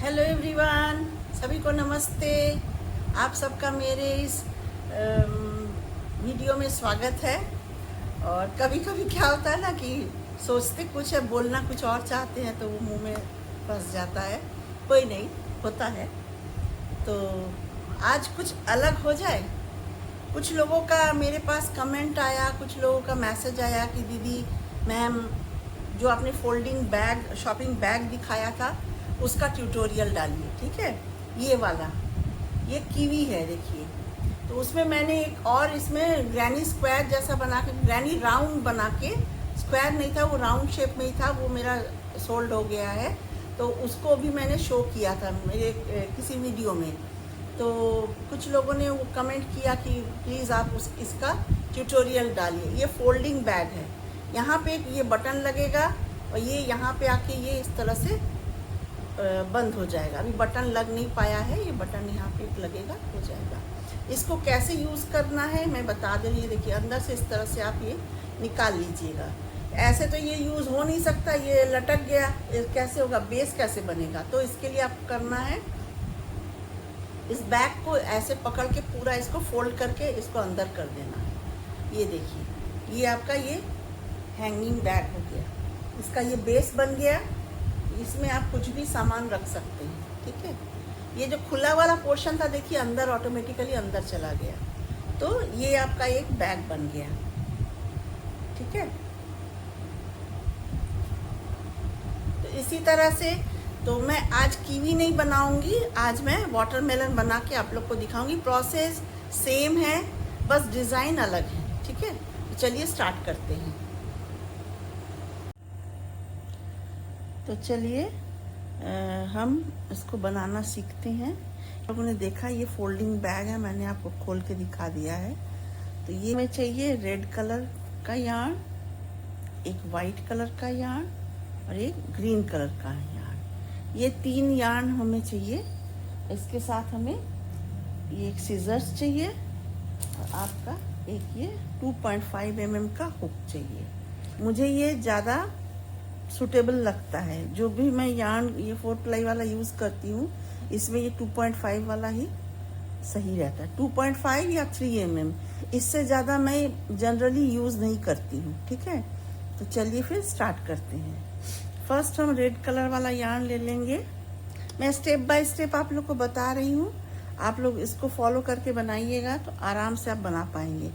Hello everyone, सभी को नमस्ते। आप सबका मेरे इस वीडियो में स्वागत है। और कभी कभी क्या होता है ना कि सोचते कुछ है, बोलना कुछ और चाहते हैं तो वो मुंह में फंस जाता है। कोई नहीं, होता है। तो आज कुछ अलग हो जाए। कुछ लोगों का मेरे पास कमेंट आया, कुछ लोगों का मैसेज आया कि दीदी मैम जो आपने फोल्डिंग बैग, शॉपिंग बैग दिखाया था उसका ट्यूटोरियल डालिए। ठीक है, ये वाला, ये कीवी है देखिए। तो उसमें मैंने एक और इसमें ग्रैनी स्क्वायर जैसा बना के, ग्रैनी राउंड बना के, स्क्वायर नहीं था वो, राउंड शेप में ही था, वो मेरा सोल्ड हो गया है। तो उसको भी मैंने शो किया था मेरे किसी वीडियो में। तो कुछ लोगों ने वो कमेंट किया कि प्लीज़ आप इसका ट्यूटोरियल डालिए। ये फोल्डिंग बैग है, यहाँ पे ये बटन लगेगा और ये यहाँ पे आके ये इस तरह से बंद हो जाएगा। अभी बटन लग नहीं पाया है, ये बटन यहाँ पे लगेगा, हो जाएगा। इसको कैसे यूज़ करना है मैं बता दे रही हूँ। देखिए अंदर से इस तरह से आप ये निकाल लीजिएगा। ऐसे तो ये यूज़ हो नहीं सकता, ये लटक गया, कैसे होगा, बेस कैसे बनेगा। तो इसके लिए आपको करना है, इस बैग को ऐसे पकड़ के पूरा इसको फोल्ड करके इसको अंदर कर देना है। ये देखिए, ये आपका ये हैंगिंग बैग हो गया, इसका ये बेस बन गया। इसमें आप कुछ भी सामान रख सकते हैं। ठीक है, ये जो खुला वाला पोर्शन था देखिए अंदर ऑटोमेटिकली अंदर चला गया। तो ये आपका एक बैग बन गया। ठीक है, तो इसी तरह से तो मैं आज कीवी नहीं बनाऊंगी, आज मैं वाटरमेलन बना के आप लोग को दिखाऊंगी। प्रोसेस सेम है, बस डिज़ाइन अलग है। ठीक है, तो चलिए स्टार्ट करते हैं। तो चलिए हम इसको बनाना सीखते हैं। लोगों ने देखा ये फोल्डिंग बैग है, मैंने आपको खोल के दिखा दिया है। तो ये हमें चाहिए रेड कलर का यार्न, एक वाइट कलर का यार्न और एक ग्रीन कलर का यार्न। ये 3 यार्न हमें चाहिए। इसके साथ हमें ये एक सीजर्स चाहिए और आपका एक ये 2.5 mm का हुक चाहिए। मुझे ये ज़्यादा सूटेबल लगता है। जो भी मैं यार्न ये 4 प्लाई वाला यूज़ करती हूँ, इसमें ये 2.5 वाला ही सही रहता है। 2.5 या 3 mm, इससे ज़्यादा मैं जनरली यूज़ नहीं करती हूँ। ठीक है, तो चलिए फिर स्टार्ट करते हैं। फर्स्ट हम रेड कलर वाला यार्न ले लेंगे। मैं स्टेप बाय स्टेप आप लोग को बता रही हूँ, आप लोग इसको फॉलो करके बनाइएगा तो आराम से आप बना पाएंगे।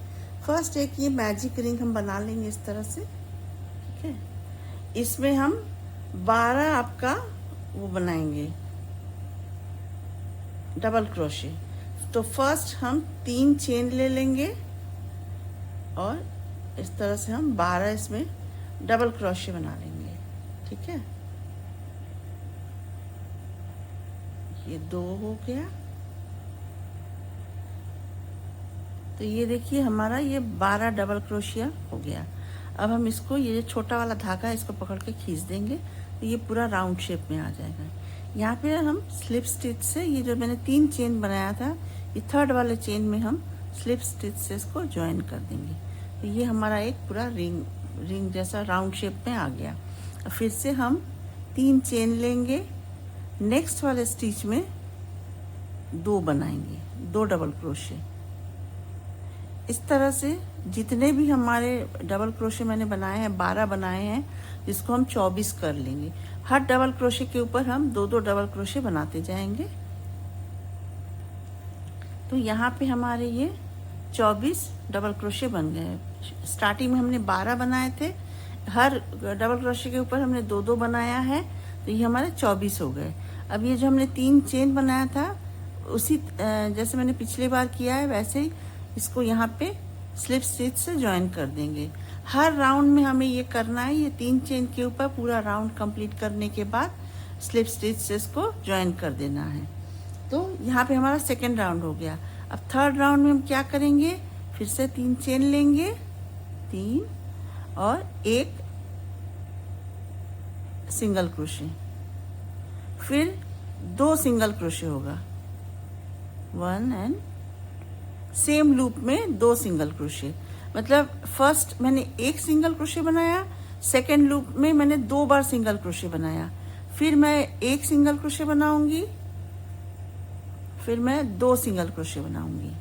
फर्स्ट एक ये मैजिक रिंग हम बना लेंगे इस तरह से। ठीक है, इसमें हम 12 आपका वो बनाएंगे डबल क्रोशे। तो फर्स्ट हम 3 चेन ले लेंगे और इस तरह से हम 12 इसमें डबल क्रोशे बना लेंगे। ठीक है, ये 2 हो गया। तो ये देखिए हमारा ये 12 डबल क्रोशिया हो गया। अब हम इसको, ये जो छोटा वाला धागा है इसको पकड़ के खींच देंगे तो ये पूरा राउंड शेप में आ जाएगा। यहाँ पे हम स्लिप स्टिच से, ये जो मैंने 3 चेन बनाया था, ये 3rd वाले चेन में हम स्लिप स्टिच से इसको ज्वाइन कर देंगे। तो ये हमारा एक पूरा रिंग जैसा राउंड शेप में आ गया। अब फिर से हम 3 चेन लेंगे, नेक्स्ट वाले स्टिच में 2 बनाएंगे, 2 डबल क्रोशे। इस तरह से जितने भी हमारे डबल क्रोशे मैंने बनाए हैं, 12 बनाए हैं, जिसको हम 24 कर लेंगे। हर डबल क्रोशे के ऊपर हम 2-2 डबल क्रोशे बनाते जाएंगे। तो यहाँ पे हमारे ये 24 डबल क्रोशे बन गए। स्टार्टिंग में हमने 12 बनाए थे, हर डबल क्रोशे के ऊपर हमने 2-2 बनाया है, तो ये हमारे 24 हो गए। अब ये जो हमने 3 चेन बनाया था, उसी जैसे मैंने पिछली बार किया है वैसे ही इसको यहाँ पे स्लिप स्टिच से ज्वाइन कर देंगे। हर राउंड में हमें ये करना है, ये 3 चेन के ऊपर पूरा राउंड कंप्लीट करने के बाद स्लिप स्टिच से इसको ज्वाइन कर देना है। तो यहाँ पे हमारा सेकेंड राउंड हो गया। अब 3rd राउंड में हम क्या करेंगे, फिर से 3 चेन लेंगे, 3 और एक सिंगल क्रोशे, फिर 2 सिंगल क्रोशे होगा, 1 एंड सेम लूप में 2 सिंगल क्रोशे। मतलब फर्स्ट मैंने एक सिंगल क्रोशे बनाया, सेकेंड लूप में मैंने 2 बार सिंगल क्रोशे बनाया, फिर मैं एक सिंगल क्रोशे बनाऊंगी, फिर मैं 2 सिंगल क्रोशे बनाऊंगी।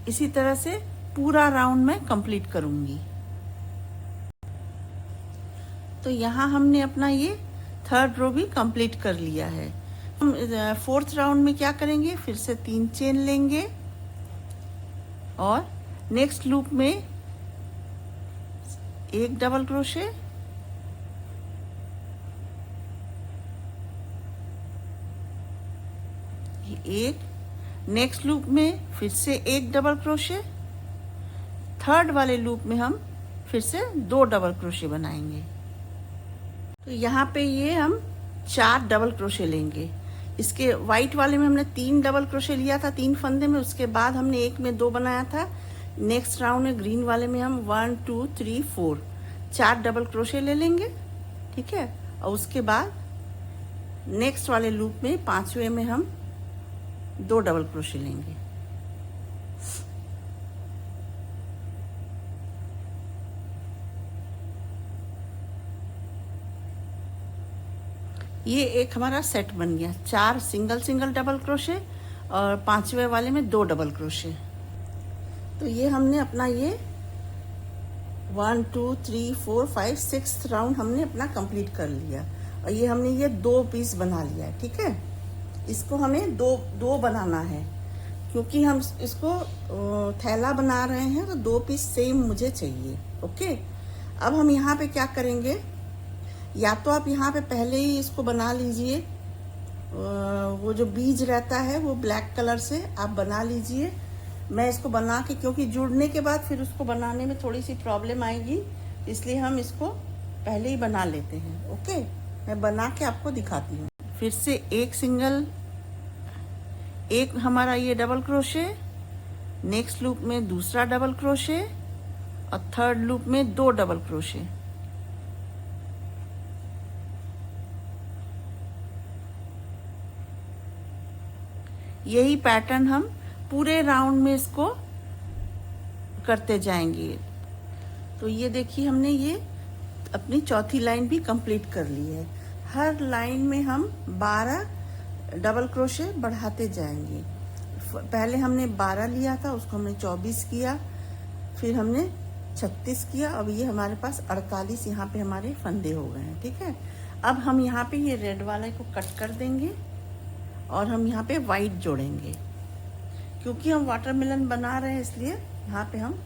इसी तरह से पूरा राउंड में कंप्लीट करूंगी। तो यहाँ हमने अपना ये 3rd रो भी कंप्लीट कर लिया है। हम 4th राउंड में क्या करेंगे, फिर से 3 चेन लेंगे और नेक्स्ट लूप में एक डबल क्रोशे, एक, नेक्स्ट लूप में फिर से एक डबल क्रोशे, 3rd वाले लूप में हम फिर से 2 डबल क्रोशे बनाएंगे। तो यहाँ पे ये हम 4 डबल क्रोशे लेंगे। इसके वाइट वाले में हमने 3 डबल क्रोशे लिया था 3 फंदे में, उसके बाद हमने एक में 2 बनाया था। नेक्स्ट राउंड में ग्रीन वाले में हम 1 2 3 4 4 डबल क्रोशे ले लेंगे, ठीक है। और उसके बाद नेक्स्ट वाले लूप में 5वें में हम 2 डबल क्रोशे लेंगे। ये एक हमारा सेट बन गया, 4 सिंगल डबल क्रोशे और 5वें वाले में 2 डबल क्रोशे। तो ये हमने अपना ये 1 2 3 4 5 6th राउंड हमने अपना कंप्लीट कर लिया। और ये हमने ये 2 पीस बना लिया है, ठीक है। इसको हमें दो बनाना है, क्योंकि हम इसको थैला बना रहे हैं, तो 2 पीस सेम मुझे चाहिए। ओके, अब हम यहाँ पे क्या करेंगे, या तो आप यहाँ पे पहले ही इसको बना लीजिए, वो जो बीज रहता है वो ब्लैक कलर से आप बना लीजिए। मैं इसको बना के, क्योंकि जुड़ने के बाद फिर उसको बनाने में थोड़ी सी प्रॉब्लम आएगी, इसलिए हम इसको पहले ही बना लेते हैं। ओके, मैं बना के आपको दिखाती हूँ। फिर से एक सिंगल, एक हमारा ये डबल क्रोशे, नेक्स्ट लूप में दूसरा डबल क्रोशे और 3rd लूप में 2 डबल क्रोशे। यही पैटर्न हम पूरे राउंड में इसको करते जाएंगे। तो ये देखिए, हमने ये अपनी चौथी लाइन भी कंप्लीट कर ली है। हर लाइन में हम 12 डबल क्रोशे बढ़ाते जाएंगे। पहले हमने 12 लिया था, उसको हमने 24 किया, फिर हमने 36 किया। अब ये हमारे पास 48 यहाँ पे हमारे फंदे हो गए हैं, ठीक है। अब हम यहाँ पे ये रेड वाले को कट कर देंगे और हम यहाँ पे वाइट जोड़ेंगे, क्योंकि हम वाटरमेलन बना रहे हैं, इसलिए यहाँ पे हम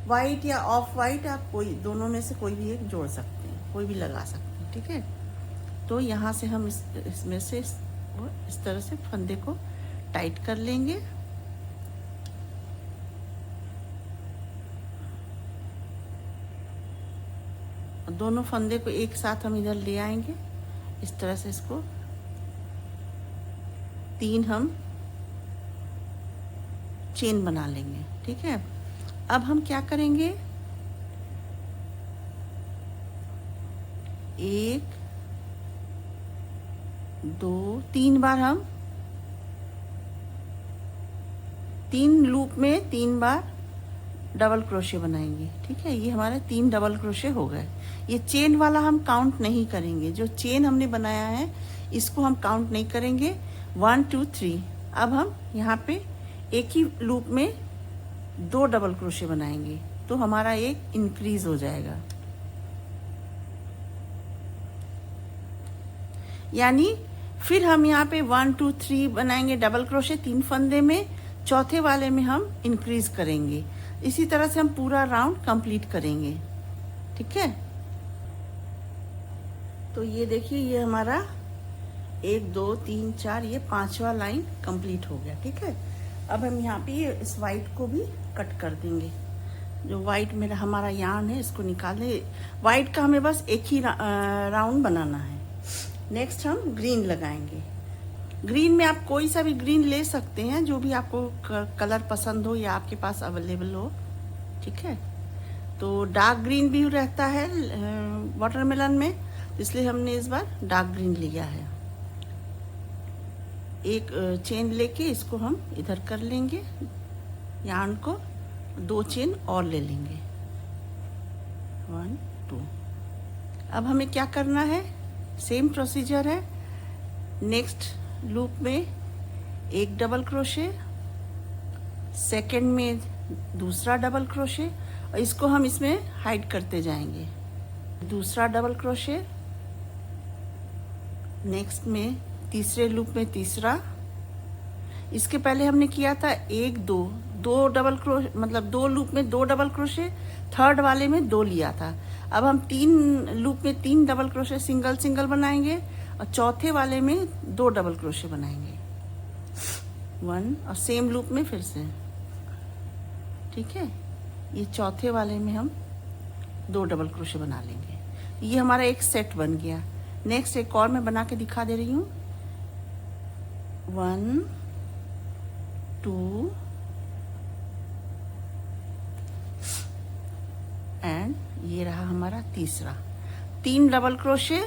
वाइट या ऑफ वाइट, आप कोई दोनों में से कोई भी एक जोड़ सकते हैं, कोई भी लगा सकते हैं, ठीक है। तो यहाँ से हम इसमें से इस तरह से फंदे को टाइट कर लेंगे। दोनों फंदे को एक साथ हम इधर ले आएंगे, इस तरह से इसको 3 हम चेन बना लेंगे, ठीक है। अब हम क्या करेंगे, 1 2 3 बार हम 3 लूप में 3 बार डबल क्रोशे बनाएंगे, ठीक है। ये हमारे 3 डबल क्रोशे हो गए। ये चेन वाला हम काउंट नहीं करेंगे, जो चेन हमने बनाया है इसको हम काउंट नहीं करेंगे। 1 2 3। अब हम यहाँ पे एक ही लूप में 2 डबल क्रोशे बनाएंगे, तो हमारा एक इंक्रीज हो जाएगा। यानी फिर हम यहाँ पे 1 2 3 बनाएंगे डबल क्रोशे 3 फंदे में, चौथे वाले में हम इंक्रीज करेंगे। इसी तरह से हम पूरा राउंड कंप्लीट करेंगे, ठीक है। तो ये देखिए, ये हमारा 1 2 3 4 ये 5वां लाइन कंप्लीट हो गया, ठीक है। अब हम यहाँ पे इस वाइट को भी कट कर देंगे। जो वाइट मेरा हमारा यार्न है इसको निकाल दें। वाइट का हमें बस एक ही राउंड बनाना है। नेक्स्ट हम ग्रीन लगाएंगे। ग्रीन में आप कोई सा भी ग्रीन ले सकते हैं, जो भी आपको कलर पसंद हो या आपके पास अवेलेबल हो, ठीक है। तो डार्क ग्रीन भी रहता है वाटरमेलन में, इसलिए हमने इस बार डार्क ग्रीन लिया है। एक चेन लेके इसको हम इधर कर लेंगे, यार्न को 2 चेन और ले लेंगे, 1 2। अब हमें क्या करना है, सेम प्रोसीजर है। नेक्स्ट लूप में एक डबल क्रोशे, सेकंड में दूसरा डबल क्रोशे, और इसको हम इसमें हाइड करते जाएंगे। दूसरा डबल क्रोशे, नेक्स्ट में तीसरे लूप में तीसरा। इसके पहले हमने किया था 1 2 2 डबल क्रोशे, मतलब 2 लूप में 2 डबल क्रोशे, थर्ड वाले में 2 लिया था। अब हम 3 लूप में 3 डबल क्रोशे सिंगल सिंगल बनाएंगे, और चौथे वाले में 2 डबल क्रोशे बनाएंगे, 1, और सेम लूप में फिर से, ठीक है। ये चौथे वाले में हम 2 डबल क्रोशे बना लेंगे। ये हमारा एक सेट बन गया। नेक्स्ट एक और मैं बना के दिखा दे रही हूँ, 1 2 एंड ये रहा हमारा तीसरा। 3 double crochet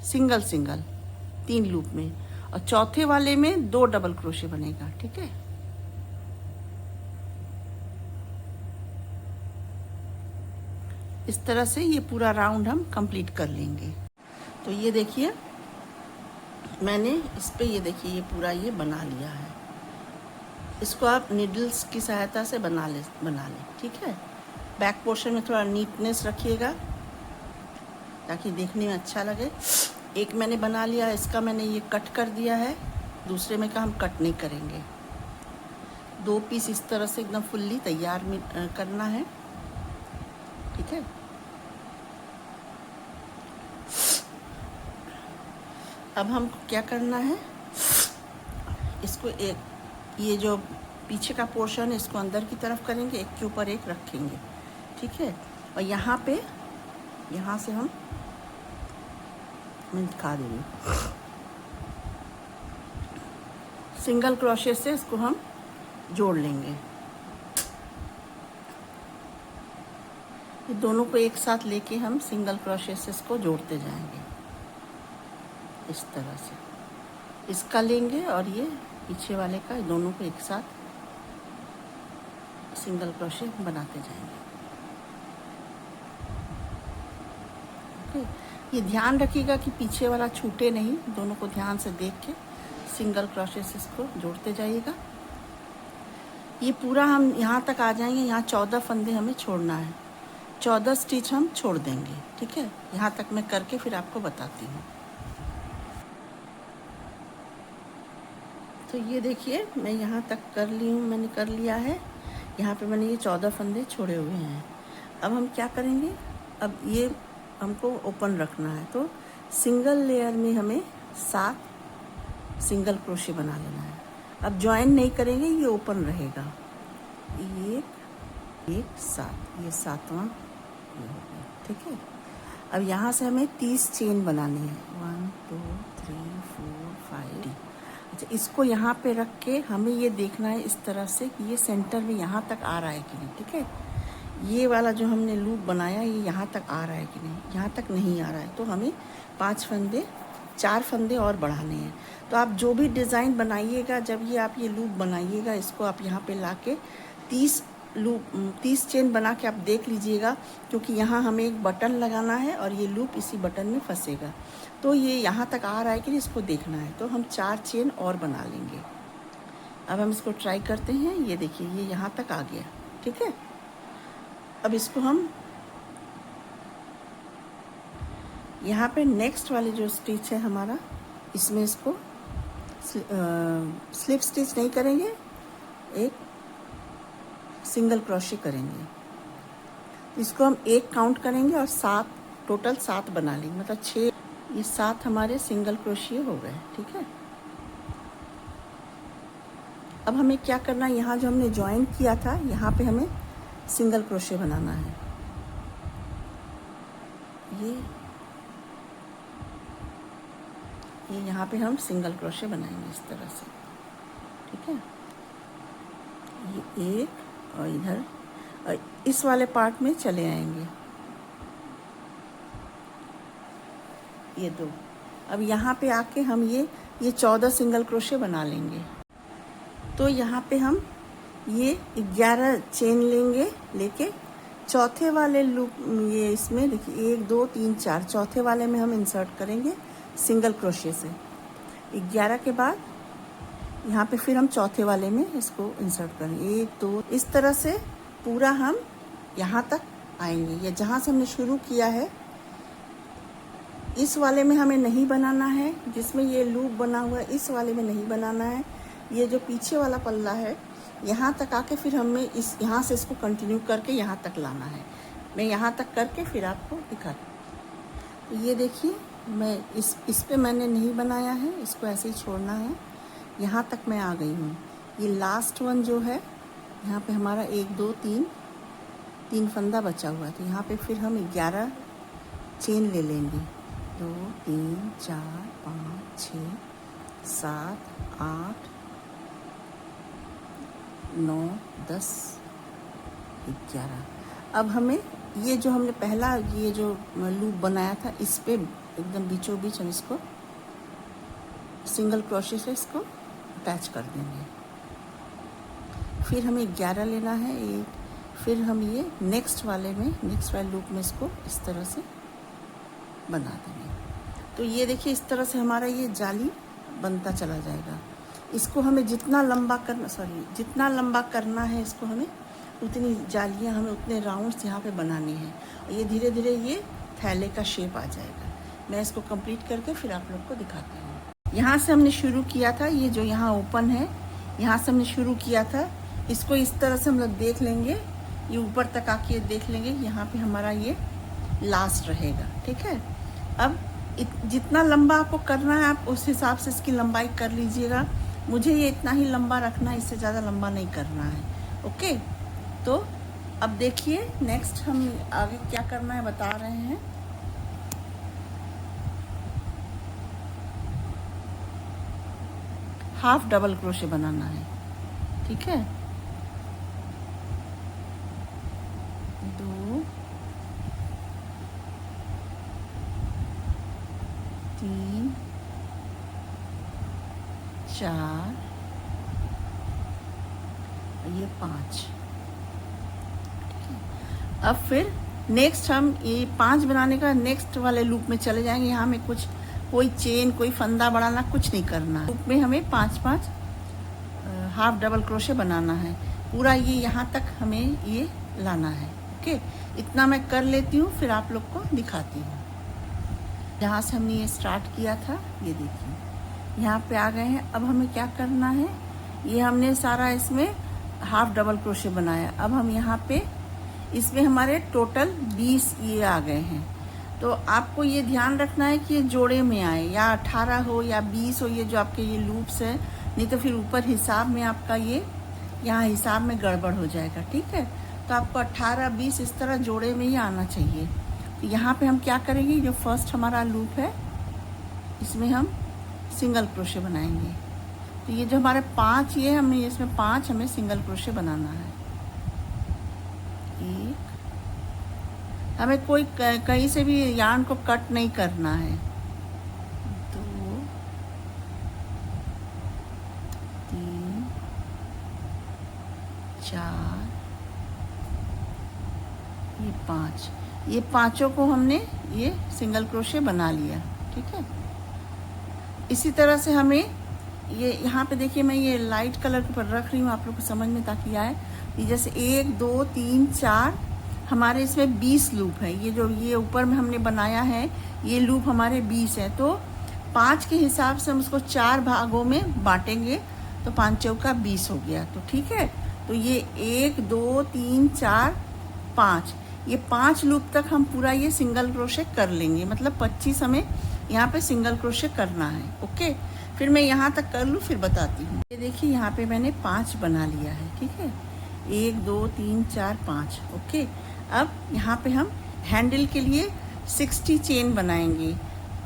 single single 3 loop में, और चौथे वाले में 2 डबल क्रोशे बनेगा, ठीक है। इस तरह से ये पूरा राउंड हम कंप्लीट कर लेंगे। तो ये देखिए मैंने इस पे, ये देखिए ये पूरा ये बना लिया है। इसको आप नीडल्स की सहायता से बना लें, ठीक है। बैक पोर्शन में थोड़ा नीटनेस रखिएगा ताकि देखने में अच्छा लगे। एक मैंने बना लिया, इसका मैंने ये कट कर दिया है, दूसरे में का हम कट नहीं करेंगे। 2 पीस इस तरह से एकदम फुल्ली तैयार में करना है, ठीक है। अब हम क्या करना है, इसको एक, ये जो पीछे का पोर्शन है इसको अंदर की तरफ करेंगे, एक के ऊपर एक रखेंगे, ठीक है। और यहाँ पे, यहाँ से मैं दिखा दे रही हूँ, सिंगल क्रोशे से इसको हम जोड़ लेंगे। ये दोनों को एक साथ लेके हम सिंगल क्रोशे से इसको जोड़ते जाएंगे इस तरह से। इसका लेंगे और ये पीछे वाले का, दोनों को एक साथ सिंगल क्रोशे बनाते जाएंगे, ओके। ये ध्यान रखिएगा कि पीछे वाला छूटे नहीं, दोनों को ध्यान से देख के सिंगल क्रोशे से इसको जोड़ते जाइएगा। ये पूरा हम यहाँ तक आ जाएंगे, यहाँ 14 फंदे हमें छोड़ना है, 14 स्टिच हम छोड़ देंगे, ठीक है। यहाँ तक मैं करके फिर आपको बताती हूँ। तो ये देखिए मैं यहाँ तक कर ली हूँ, मैंने कर लिया है। यहाँ पे मैंने ये 14 फंदे छोड़े हुए हैं। अब हम क्या करेंगे, अब ये हमको ओपन रखना है, तो सिंगल लेयर में हमें 7 सिंगल क्रोशे बना लेना है। अब ज्वाइन नहीं करेंगे, ये ओपन रहेगा। 1 1 7, ये 7वां ये हो गया, ठीक है। अब यहाँ से हमें 30 चेन बनानी है, 1 2 3 4 5। अच्छा, इसको यहाँ पे रख के हमें ये देखना है इस तरह से कि ये सेंटर में यहाँ तक आ रहा है कि नहीं, ठीक है। ये वाला जो हमने लूप बनाया ये यहाँ तक आ रहा है कि नहीं, यहाँ तक नहीं आ रहा है, तो हमें 4 फंदे और बढ़ाने हैं। तो आप जो भी डिज़ाइन बनाइएगा, जब ये आप ये लूप बनाइएगा, इसको आप यहाँ पे ला के 30 चेन बना के आप देख लीजिएगा, क्योंकि यहाँ हमें एक बटन लगाना है और ये लूप इसी बटन में फंसेगा। तो ये यहाँ तक आ रहा है कि इसको देखना है, तो हम 4 चेन और बना लेंगे। अब हम इसको ट्राई करते हैं। ये देखिए ये यहाँ तक आ गया, ठीक है। अब इसको हम यहाँ पे नेक्स्ट वाले जो स्टिच है हमारा, इसमें इसको स्लिप स्टिच नहीं करेंगे, एक सिंगल क्रोशे करेंगे। इसको हम 1 काउंट करेंगे और 7 टोटल 7 बना लेंगे, मतलब 6, ये 7 हमारे सिंगल क्रोशे हो गए, ठीक है। अब हमें क्या करना है, यहाँ जो हमने ज्वाइन किया था यहाँ पे हमें सिंगल क्रोशे बनाना है। ये यहाँ पे हम सिंगल क्रोशे बनाएंगे इस तरह से, ठीक है। ये एक और इधर, और इस वाले पार्ट में चले आएंगे ये 2। अब यहाँ पे आके हम ये 14 सिंगल क्रोशे बना लेंगे। तो यहाँ पे हम ये 11 चेन लेंगे, लेके चौथे वाले लूप, ये इसमें देखिए 1 2 3 4, चौथे वाले में हम इंसर्ट करेंगे सिंगल क्रोशे से। 11 के बाद यहाँ पे फिर हम चौथे वाले में इसको इंसर्ट करेंगे 1 2, इस तरह से पूरा हम यहाँ तक आएंगे। या जहाँ से हमने शुरू किया है इस वाले में हमें नहीं बनाना है, जिसमें ये लूप बना हुआ है इस वाले में नहीं बनाना है। ये जो पीछे वाला पल्ला है यहाँ तक आके फिर हमें इस यहाँ से इसको कंटिन्यू करके यहाँ तक लाना है। मैं यहाँ तक करके फिर आपको दिखाती हूँ। तो ये देखिए मैं इस पे मैंने नहीं बनाया है, इसको ऐसे ही छोड़ना है। यहाँ तक मैं आ गई हूँ। ये लास्ट वन जो है यहाँ पे हमारा 1 2 3 फंदा बचा हुआ है, तो यहाँ पे फिर हम 11 चेन ले लेंगे। 2 3 4 5 6 7 8 9 10 11। अब हमें ये जो हमने पहला ये जो लूप बनाया था इस पे एकदम बीचों बीच हम इसको सिंगल क्रोशे से इसको अटैच कर देंगे। फिर हमें 11 लेना है एक, फिर हम ये नेक्स्ट वाले लूप में इसको इस तरह से बना देंगे। तो ये देखिए इस तरह से हमारा ये जाली बनता चला जाएगा। इसको हमें जितना लंबा करना है इसको हमें उतनी जालियाँ हमें उतने राउंड्स यहाँ पे बनाने हैं, और ये धीरे धीरे ये थैले का शेप आ जाएगा। मैं इसको कंप्लीट करके फिर आप लोग को दिखाती हूँ। यहाँ से हमने शुरू किया था, ये जो यहाँ ओपन है यहाँ से हमने शुरू किया था, इसको इस तरह से हम लोग देख लेंगे, ये ऊपर तक आके देख लेंगे, यहाँ पे हमारा ये लास्ट रहेगा। ठीक है, अब जितना लंबा आपको करना है आप उस हिसाब से इसकी लंबाई कर लीजिएगा। मुझे ये इतना ही लंबा रखना है, इससे ज़्यादा लंबा नहीं करना है। ओके, तो अब देखिए नेक्स्ट हम आगे क्या करना है बता रहे हैं। हाफ डबल क्रोशे बनाना है। ठीक है, 2 3 4 ये 5। अब फिर नेक्स्ट हम ये 5 बनाने का नेक्स्ट वाले लूप में चले जाएंगे। यहाँ में कोई चेन कोई फंदा बढ़ाना कुछ नहीं करना। लूप में हमें 5 हाफ डबल क्रोशे बनाना है। पूरा ये यहाँ तक हमें ये लाना है। ओके, इतना मैं कर लेती हूँ फिर आप लोग को दिखाती हूँ। जहाँ से हमने ये स्टार्ट किया था ये देखिए यहाँ पे आ गए हैं। अब हमें क्या करना है, ये हमने सारा इसमें हाफ डबल क्रोशे बनाया। अब हम यहाँ पे इसमें हमारे टोटल 20 ये आ गए हैं। तो आपको ये ध्यान रखना है कि ये जोड़े में आए, या 18 हो या 20 हो, ये जो आपके ये लूप्स हैं, नहीं तो फिर ऊपर हिसाब में आपका ये यहाँ हिसाब में गड़बड़ हो जाएगा। ठीक है, तो आपको 18 20 इस तरह जोड़े में ही आना चाहिए। तो यहाँ पे हम क्या करेंगे, जो फर्स्ट हमारा लूप है इसमें हम सिंगल क्रोशे बनाएंगे। तो ये जो हमारे 5 ये हमने इसमें 5 हमें सिंगल क्रोशे बनाना है। एक, हमें कोई कहीं से भी यार्न को कट नहीं करना है। 2 3 4 ये 5, ये पांचों को हमने ये सिंगल क्रोशे बना लिया। ठीक है, इसी तरह से हमें ये यहाँ पे देखिए मैं ये लाइट कलर के ऊपर रख रही हूँ आप लोग को समझ में ताकि आए। ये जैसे 1 2 3 4 हमारे इसमें 20 लूप है। ये जो ये ऊपर में हमने बनाया है ये लूप हमारे 20 है। तो 5 के हिसाब से हम उसको 4 भागों में बांटेंगे, तो 5 चौका 20 हो गया। तो ठीक है, तो ये 1 2 3 4 5 ये 5 लूप तक हम पूरा ये सिंगल क्रोशे कर लेंगे। मतलब 25 हमें यहाँ पे सिंगल क्रोशे करना है। ओके, फिर मैं यहाँ तक कर लूँ फिर बताती हूँ। ये देखिए यहाँ पे मैंने 5 बना लिया है। ठीक है, 1 2 3 4 5। ओके, अब यहाँ पे हम हैंडल के लिए 60 चेन बनाएंगे।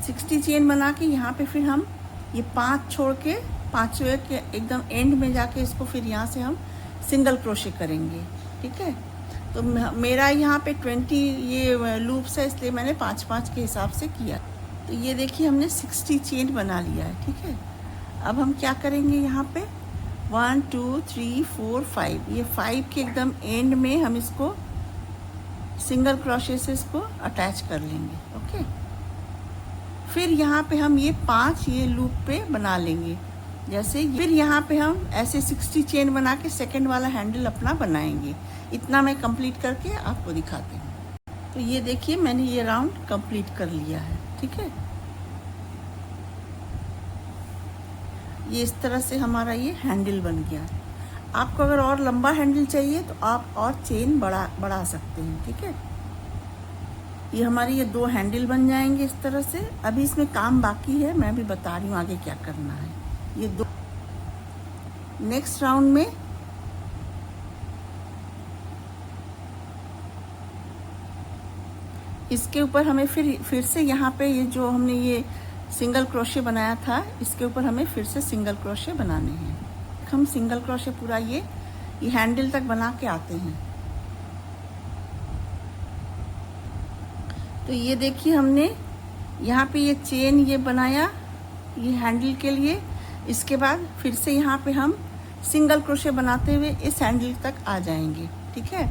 60 चेन बना के यहाँ पे फिर हम ये 5 छोड़ के 5वें के एकदम एंड में जाके इसको फिर यहाँ से हम सिंगल क्रोशे करेंगे। ठीक है, तो मेरा यहाँ पे 20 ये लूप्स है इसलिए मैंने 5 के हिसाब से किया। तो ये देखिए हमने 60 चेन बना लिया है। ठीक है, अब हम क्या करेंगे, यहाँ पे 1 2 3 4 5, ये 5 के एकदम एंड में हम इसको सिंगल क्रोशे से इसको अटैच कर लेंगे। ओके, फिर यहाँ पे हम ये 5 ये लूप पे बना लेंगे जैसे। फिर यहाँ पे हम ऐसे 60 चेन बना के सेकेंड वाला हैंडल अपना बनाएंगे। इतना मैं कंप्लीट करके आपको दिखाती हूँ। तो ये देखिए मैंने ये राउंड कंप्लीट कर लिया है। ठीक है, ये इस तरह से हमारा ये हैंडल बन गया। आपको अगर और लंबा हैंडल चाहिए तो आप और चेन बढ़ा सकते हैं। ठीक है, ये हमारे ये 2 हैंडल बन जाएंगे इस तरह से। अभी इसमें काम बाकी है, मैं भी बता रही हूँ आगे क्या करना है। ये 2 नेक्स्ट राउंड में इसके ऊपर हमें फिर से यहाँ पे ये जो हमने ये सिंगल क्रोशे बनाया था, इसके ऊपर हमें फिर से सिंगल क्रोशे बनाने हैं। हम सिंगल क्रोशे पूरा ये हैंडल तक बना के आते हैं। तो ये देखिए हमने यहाँ पे ये चेन ये बनाया ये हैंडल के लिए। इसके बाद फिर से यहाँ पे हम सिंगल क्रोशे बनाते हुए इस हैंडल तक आ जाएंगे। ठीक है,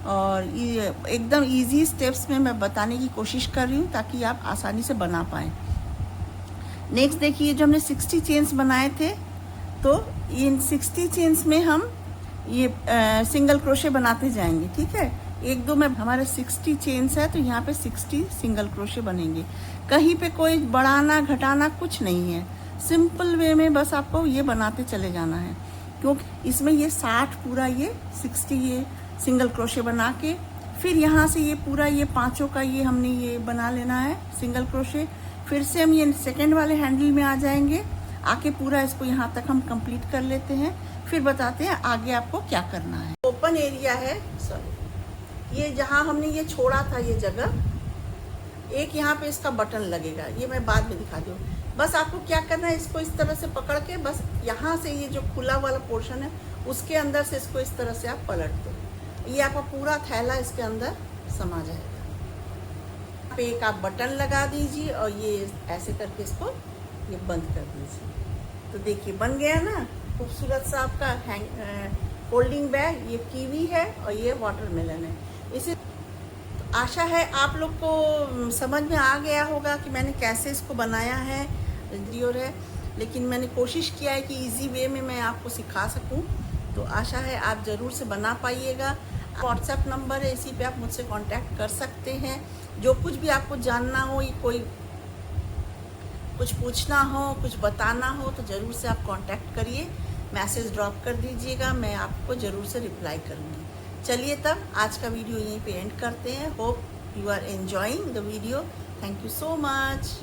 और ये एकदम इजी स्टेप्स में मैं बताने की कोशिश कर रही हूँ ताकि आप आसानी से बना पाएँ। नेक्स्ट देखिए, जो हमने 60 चेन्स बनाए थे, तो इन 60 चेन्स में हम ये सिंगल क्रोशे बनाते जाएंगे। ठीक है, 1 2 में हमारे 60 चेन्स है तो यहाँ पे 60 सिंगल क्रोशे बनेंगे। कहीं पे कोई बढ़ाना घटाना कुछ नहीं है, सिंपल वे में बस आपको ये बनाते चले जाना है। क्योंकि इसमें ये 60 पूरा ये 60 ये सिंगल क्रोशे बना के फिर यहाँ से ये पूरा ये 5 का ये हमने ये बना लेना है सिंगल क्रोशे। फिर से हम ये सेकेंड वाले हैंडल में आ जाएंगे, आके पूरा इसको यहाँ तक हम कंप्लीट कर लेते हैं। फिर बताते हैं आगे आपको क्या करना है। ओपन एरिया है, सॉरी, ये जहाँ हमने ये छोड़ा था ये जगह, एक यहाँ पे इसका बटन लगेगा, ये मैं बाद में दिखा दूँ। बस आपको क्या करना है, इसको इस तरह से पकड़ के बस यहाँ से ये जो खुला वाला पोर्शन है उसके अंदर से इसको इस तरह से आप पलट दो, ये आपका पूरा थैला इसके अंदर समा जाएगा। पे एक आप बटन लगा दीजिए और ये ऐसे करके इसको ये बंद कर दीजिए। तो देखिए बन गया ना खूबसूरत सा आपका फोल्डिंग बैग। ये कीवी है और ये वाटरमेलन है। इसे तो आशा है आप लोग को समझ में आ गया होगा कि मैंने कैसे इसको बनाया है और है, लेकिन मैंने कोशिश किया है कि इजी वे में मैं आपको सिखा सकूं। तो आशा है आप ज़रूर से बना पाइएगा। व्हाट्सएप नंबर है, इसी पे आप मुझसे कांटेक्ट कर सकते हैं। जो कुछ भी आपको जानना हो, कोई कुछ पूछना हो, कुछ बताना हो तो ज़रूर से आप कांटेक्ट करिए, मैसेज ड्रॉप कर दीजिएगा, मैं आपको ज़रूर से रिप्लाई करूँगी। चलिए तब आज का वीडियो यहीं पे एंड करते हैं। Hope you are enjoying the video. Thank you so much.